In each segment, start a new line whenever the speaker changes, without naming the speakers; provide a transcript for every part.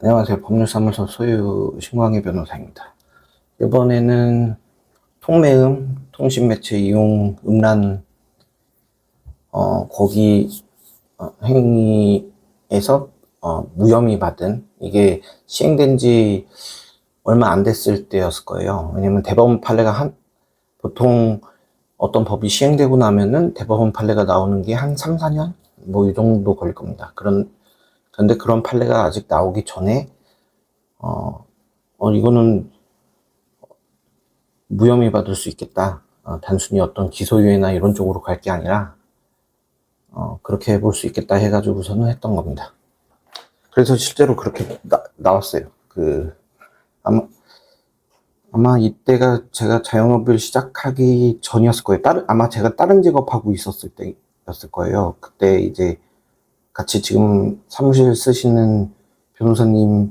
안녕하세요. 법률사무소 소유 신광희 변호사입니다. 이번에는 통매음, 통신매체 이용 음란 고기 행위에서 무혐의 받은, 이게 시행된 지 얼마 안 됐을 때였을 거예요. 왜냐면 대법원 판례가 보통 어떤 법이 시행되고 나면은 대법원 판례가 나오는 게 한 3, 4년? 뭐 이 정도 걸릴 겁니다. 그런데 그런 판례가 아직 나오기 전에 이거는 무혐의 받을 수 있겠다. 단순히 어떤 기소유예나 이런 쪽으로 갈 게 아니라 그렇게 해볼 수 있겠다 해가지고서는 했던 겁니다. 그래서 실제로 그렇게 나왔어요. 아마 이때가 제가 자영업을 시작하기 전이었을 거예요. 아마 제가 다른 직업하고 있었을 때였을 거예요. 그때 이제 같이 지금 사무실 쓰시는 변호사님이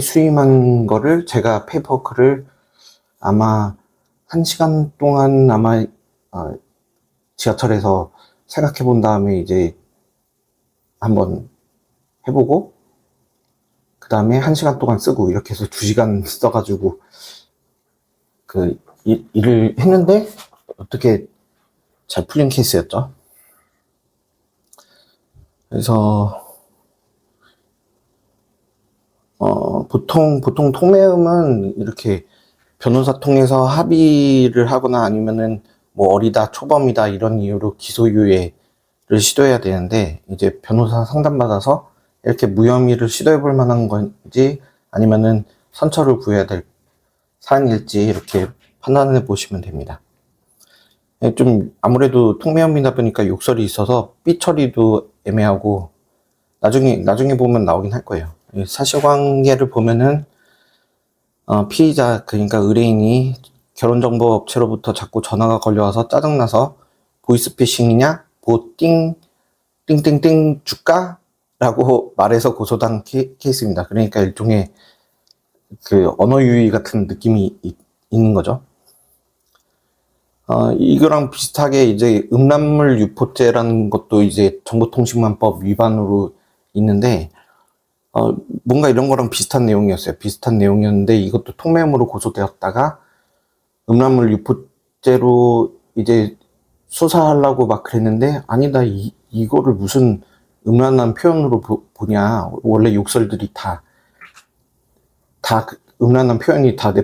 수임한 거를 제가 페이퍼워크를 아마 1시간 동안 지하철에서 생각해 본 다음에 이제 한번 해보고, 그 다음에 1시간 동안 쓰고, 이렇게 해서 2시간 써가지고 일을 했는데 어떻게 잘 풀린 케이스였죠. 그래서 보통 통매음은 이렇게 변호사 통해서 합의를 하거나 아니면은 뭐 어리다, 초범이다 이런 이유로 기소유예를 시도해야 되는데, 이제 변호사 상담받아서 이렇게 무혐의를 시도해 볼 만한 건지 아니면은 선처를 구해야 될 사안일지 이렇게 판단해 보시면 됩니다. 좀 아무래도 통매음이다 보니까 욕설이 있어서 삐 처리도 애매하고 나중에 보면 나오긴 할 거예요. 사실관계를 보면은 피의자, 그러니까 의뢰인이 결혼정보업체로부터 자꾸 전화가 걸려와서 짜증나서 보이스피싱이냐? 띵띵띵 줄까? 라고 말해서 고소당 케이스입니다. 그러니까 일종의 언어유희 같은 느낌이 있는 거죠. 이거랑 비슷하게 이제 음란물 유포죄라는 것도 이제 정보통신망법 위반으로 있는데, 뭔가 이런 거랑 비슷한 내용이었어요. 비슷한 내용이었는데 이것도 통매음으로 고소되었다가 음란물 유포죄로 이제 수사하려고 막 그랬는데, 아니다, 이거를 무슨 음란한 표현으로 보냐. 원래 욕설들이 다 음란한 표현이 다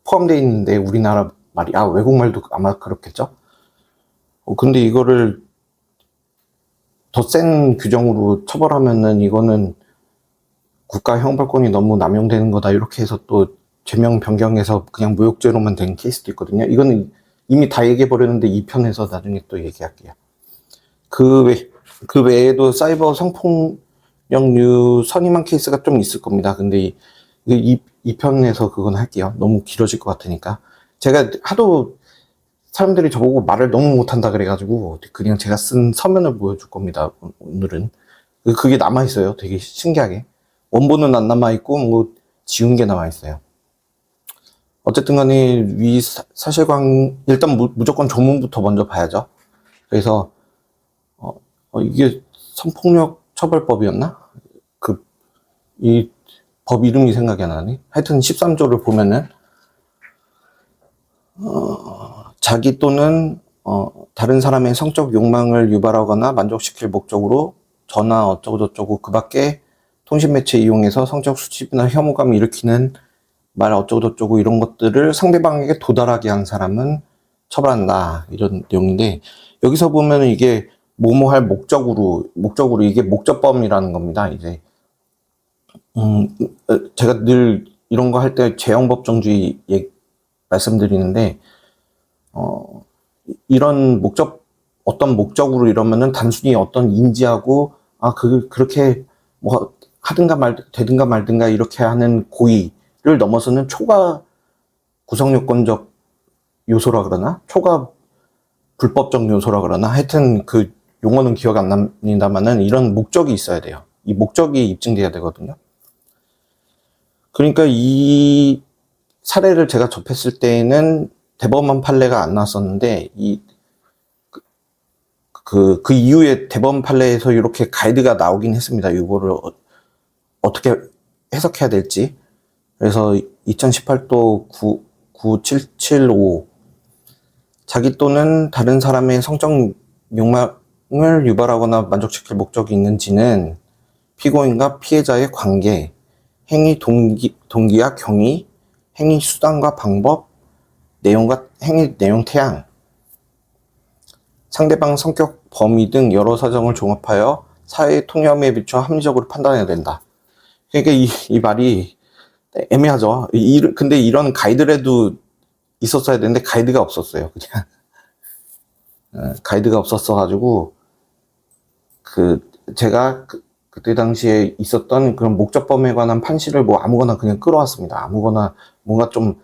포함되어 있는데, 우리나라 말이, 외국말도 아마 그렇겠죠? 근데 이거를 더 센 규정으로 처벌하면은 이거는 국가 형벌권이 너무 남용되는 거다, 이렇게 해서 또 죄명 변경해서 그냥 무욕죄로만 된 케이스도 있거든요. 이거는 이미 다 얘기해 버렸는데 2편에서 나중에 또 얘기할게요. 그 외에도 사이버 성폭력류 선임한 케이스가 좀 있을 겁니다. 근데 2편에서 그건 할게요. 너무 길어질 것 같으니까. 제가 하도 사람들이 저보고 말을 너무 못한다 그래가지고 그냥 제가 쓴 서면을 보여줄 겁니다. 오늘은. 그게 남아있어요. 되게 신기하게. 원본은 안 남아있고 뭐 지운 게 남아있어요. 어쨌든 간에 일단 무조건 조문부터 먼저 봐야죠. 그래서 이게 성폭력 처벌법이었나? 이 법 이름이 생각이 안 나네. 하여튼 13조를 보면은 자기 또는 다른 사람의 성적 욕망을 유발하거나 만족시킬 목적으로 전화 어쩌고저쩌고, 그 밖에 통신매체 이용해서 성적 수치나 혐오감을 일으키는 말 어쩌고저쩌고 이런 것들을 상대방에게 도달하게 한 사람은 처벌한다, 이런 내용인데, 여기서 보면 이게 뭐뭐 할 목적으로 이게 목적범이라는 겁니다. 이제 제가 늘 이런 거 할 때 재형법정주의 말씀드리는데, 이런 어떤 목적으로 이러면은 단순히 어떤 인지하고 그렇게 뭐 하든가 되든가 말든가 이렇게 하는 고의를 넘어서는 초과 구성요건적 요소라 그러나, 초과 불법적 요소라 그러나, 하여튼 그 용어는 기억 안 납니다만은 이런 목적이 있어야 돼요. 이 목적이 입증돼야 되거든요. 그러니까 이 사례를 제가 접했을 때에는 대법원 판례가 안 나왔었는데, 그 이후에 대법원 판례에서 이렇게 가이드가 나오긴 했습니다. 이거를 어떻게 해석해야 될지. 그래서 2018도 9775 자기 또는 다른 사람의 성적 욕망을 유발하거나 만족시킬 목적이 있는지는 피고인과 피해자의 관계, 행위 동기와 경위, 행위 수단과 방법, 내용과 행위 내용 태양, 상대방 성격, 범위 등 여러 사정을 종합하여 사회의 통념에 비춰 합리적으로 판단해야 된다. 그러니까 이 말이 애매하죠. 근데 이런 가이드라도 있었어야 되는데 가이드가 없었어요. 그냥 가이드가 없었어가지고 제가 그때 당시에 있었던 그런 목적범에 관한 판시를 뭐 아무거나 그냥 끌어왔습니다. 아무거나 뭔가 좀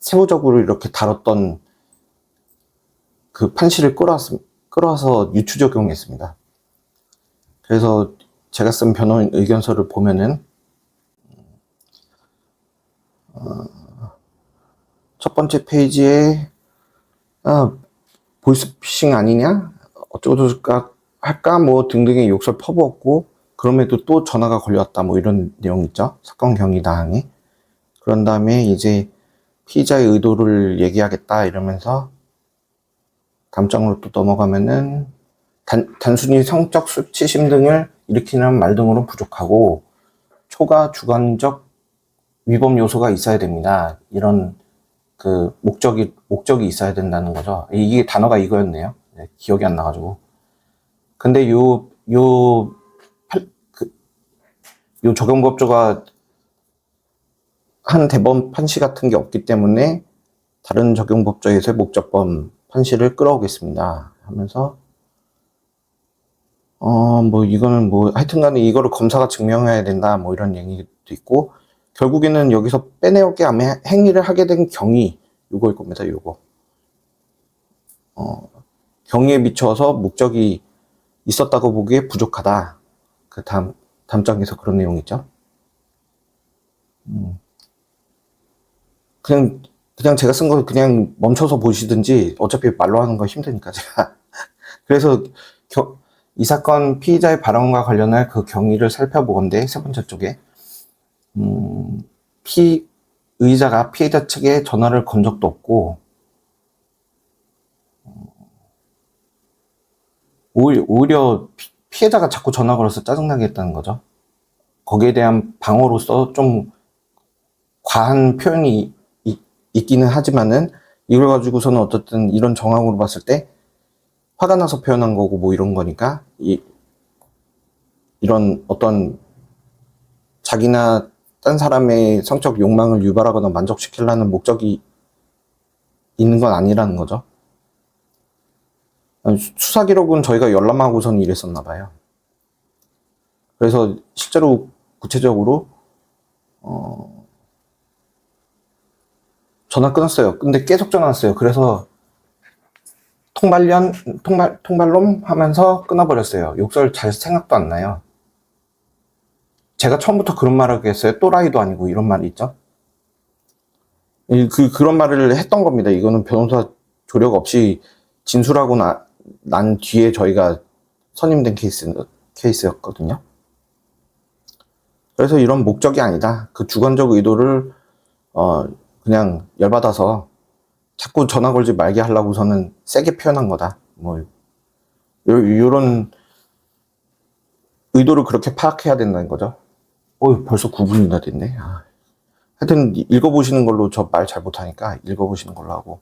세부적으로 이렇게 다뤘던 그 판시를 끌어와서 유추 적용했습니다. 그래서 제가 쓴 변호인 의견서를 보면은 첫 번째 페이지에 보이스피싱 아니냐? 어쩌고저쩌고 할까? 뭐 등등의 욕설 퍼부었고 그럼에도 또 전화가 걸려왔다 뭐 이런 내용 있죠. 사건 경위 다항에. 그런 다음에 이제 피의자의 의도를 얘기하겠다 이러면서 다음 장으로 또 넘어가면은 단순히 성적 수치심 등을 일으키는 말 등으로 부족하고 초과 주관적 위법 요소가 있어야 됩니다. 이런 그 목적이 있어야 된다는 거죠. 이게 단어가 이거였네요. 네, 기억이 안 나가지고. 근데 요 적용법조가 한 대법 판시 같은 게 없기 때문에 다른 적용법조에서의 목적범 판시를 끌어오겠습니다. 하면서 뭐 이거는 뭐 하여튼간에 이거를 검사가 증명해야 된다 뭐 이런 얘기도 있고 결국에는 여기서 빼내오게 하면 행위를 하게 된 경위 요거일 겁니다. 요거 경위에 비춰서 목적이 있었다고 보기에 부족하다. 그 다음 장에서 그런 내용 있죠. 그냥 제가 쓴 거 그냥 멈춰서 보시든지 어차피 말로 하는 거 힘드니까 제가 그래서 이 사건 피의자의 발언과 관련해 그 경위를 살펴보건대 세 번째 쪽에 피의자가 피해자 측에 전화를 건 적도 없고 오히려 피해자가 자꾸 전화 걸어서 짜증나게 했다는 거죠. 거기에 대한 방어로서 좀 과한 표현이 있기는 하지만은 이걸 가지고서는 어쨌든 이런 정황으로 봤을 때 화가 나서 표현한 거고 뭐 이런 거니까 이런 어떤 자기나 딴 사람의 성적 욕망을 유발하거나 만족시키려는 목적이 있는 건 아니라는 거죠. 수사 기록은 저희가 열람하고선 이랬었나 봐요. 그래서 실제로 구체적으로 전화 끊었어요. 근데 계속 전화 왔어요. 그래서 통발놈 하면서 끊어버렸어요. 욕설 잘 생각도 안 나요. 제가 처음부터 그런 말을 하겠어요. 또라이도 아니고 이런 말이 있죠. 그런 말을 했던 겁니다. 이거는 변호사 조력 없이 진술하고 난 뒤에 저희가 선임된 케이스였거든요. 그래서 이런 목적이 아니다. 그 주관적 의도를 그냥 열받아서 자꾸 전화 걸지 말게 하려고서는 세게 표현한 거다. 뭐 요런 의도를 그렇게 파악해야 된다는 거죠. 벌써 9분이나 됐네. 하여튼 읽어보시는 걸로 저 말 잘 못하니까 읽어보시는 걸로 하고.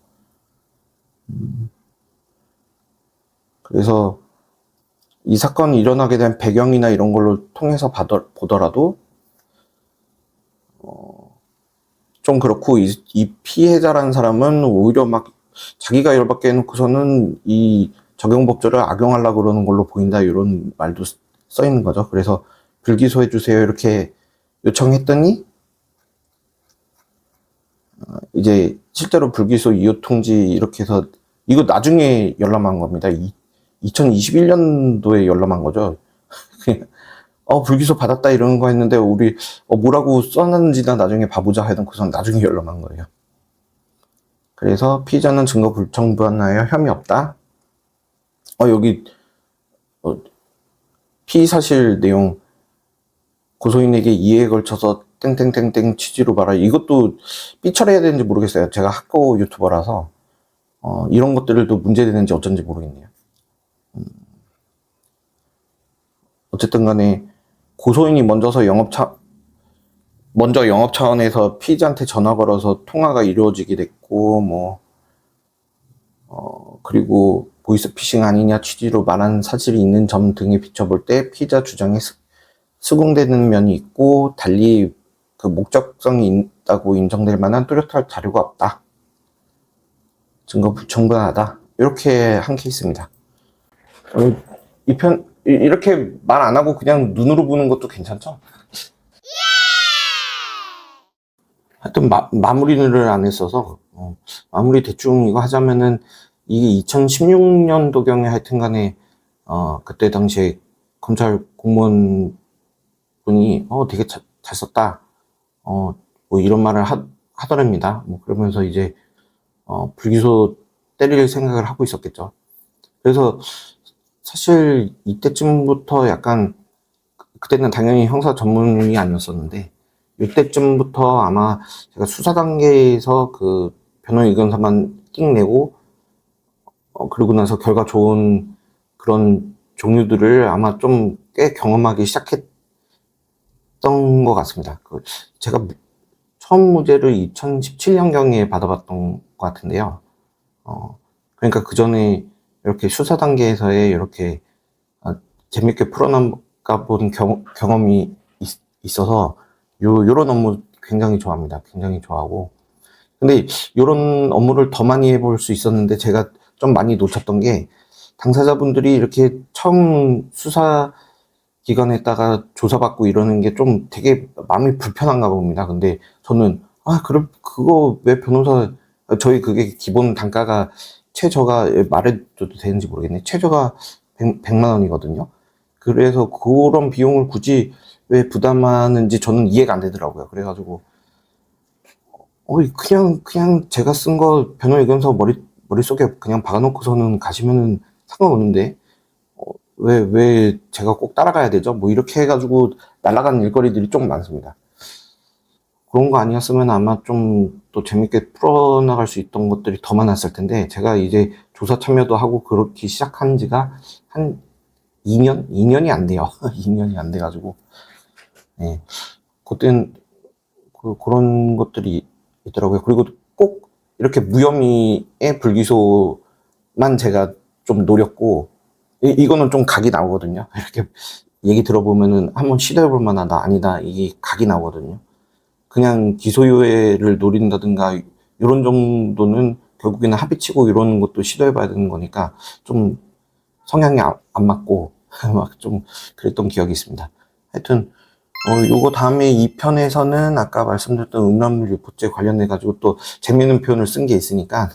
그래서 이 사건이 일어나게 된 배경이나 이런 걸로 통해서 보더라도 좀 그렇고 이 피해자라는 사람은 오히려 막 자기가 열받게 해놓고서는 이 적용법조를 악용하려고 그러는 걸로 보인다 이런 말도 써 있는 거죠. 그래서 불기소해 주세요 이렇게 요청했더니 이제 실제로 불기소 이유통지 이렇게 해서 이거 나중에 열람한 겁니다. 2021년도에 열람한 거죠. 불기소 받았다 이런 거 했는데 우리 뭐라고 써놨는지나 나중에 봐보자 하던 그선 나중에 열람한 거예요. 그래서 피의자는 증거 불충분하여 혐의 없다. 여기 피의 사실 내용 고소인에게 이해에 걸쳐서 땡땡땡땡 취지로 말하. 이것도 삐처리해야 되는지 모르겠어요. 제가 학고 유튜버라서 이런 것들도 문제되는지 어쩐지 모르겠네요. 어쨌든 간에 고소인이 먼저 영업 차원에서 피의자한테 전화 걸어서 통화가 이루어지게 됐고, 그리고 보이스피싱 아니냐 취지로 말한 사실이 있는 점 등에 비춰볼 때 피의자 주장에 수긍되는 면이 있고, 달리 그 목적성이 있다고 인정될 만한 뚜렷할 자료가 없다. 증거 불충분하다. 이렇게 한 케이스입니다. 이렇게 말 안 하고 그냥 눈으로 보는 것도 괜찮죠? 하여튼 마무리를 안 했어서 마무리 대충 이거 하자면은 이게 2016년도경에 하여튼 간에 그때 당시에 검찰 공무원 분이 되게 잘 썼다 뭐 이런 말을 하더랍니다. 뭐 그러면서 이제 불기소 때릴 생각을 하고 있었겠죠. 그래서 사실 이때쯤부터 약간 그때는 당연히 형사 전문이 아니었었는데 이때쯤부터 아마 제가 수사 단계에서 그 변호인 의견서만 띵 내고 그러고 나서 결과 좋은 그런 종류들을 아마 좀 꽤 경험하기 시작했던 것 같습니다. 제가 처음 무죄를 2017년경에 받아봤던 것 같은데요. 그러니까 그 전에 이렇게 수사 단계에서의 이렇게 재밌게 풀어나가 본 경험이 있어서 요런 업무 굉장히 좋아합니다. 굉장히 좋아하고. 근데 요런 업무를 더 많이 해볼 수 있었는데 제가 좀 많이 놓쳤던 게 당사자분들이 이렇게 처음 수사기관에다가 조사받고 이러는 게 좀 되게 마음이 불편한가 봅니다. 근데 저는 그럼 그거 왜 저희 그게 기본 단가가 최저가 말해도 되는지 모르겠네. 최저가 100만 원이거든요. 그래서 그런 비용을 굳이 왜 부담하는지 저는 이해가 안 되더라고요. 그래가지고 그냥 제가 쓴 거 변호 의견서 머릿속에 그냥 박아놓고서는 가시면은 상관없는데 왜 제가 꼭 따라가야 되죠? 뭐 이렇게 해가지고 날아가는 일거리들이 좀 많습니다. 그런 거 아니었으면 아마 좀 또 재밌게 풀어나갈 수 있던 것들이 더 많았을 텐데 제가 이제 조사 참여도 하고 그렇게 시작한 지가 한 2년이 안 돼요. 2년이 안 돼가지고 네. 그땐 그런 것들이 있더라고요. 그리고 꼭 이렇게 무혐의의 불기소만 제가 좀 노렸고 이거는 좀 각이 나오거든요. 이렇게 얘기 들어보면은 한번 시도해볼 만하다 아니다 이게 각이 나오거든요. 그냥 기소유예를 노린다든가 이런 정도는 결국에는 합의치고 이런 것도 시도해봐야 되는 거니까 좀 성향이 안 맞고 막 좀 그랬던 기억이 있습니다. 하여튼 요거 다음에 2편에서는 아까 말씀드렸던 음란물 유포죄 관련해가지고 또 재미있는 표현을 쓴 게 있으니까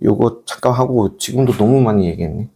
요거 잠깐 하고 지금도 너무 많이 얘기했네.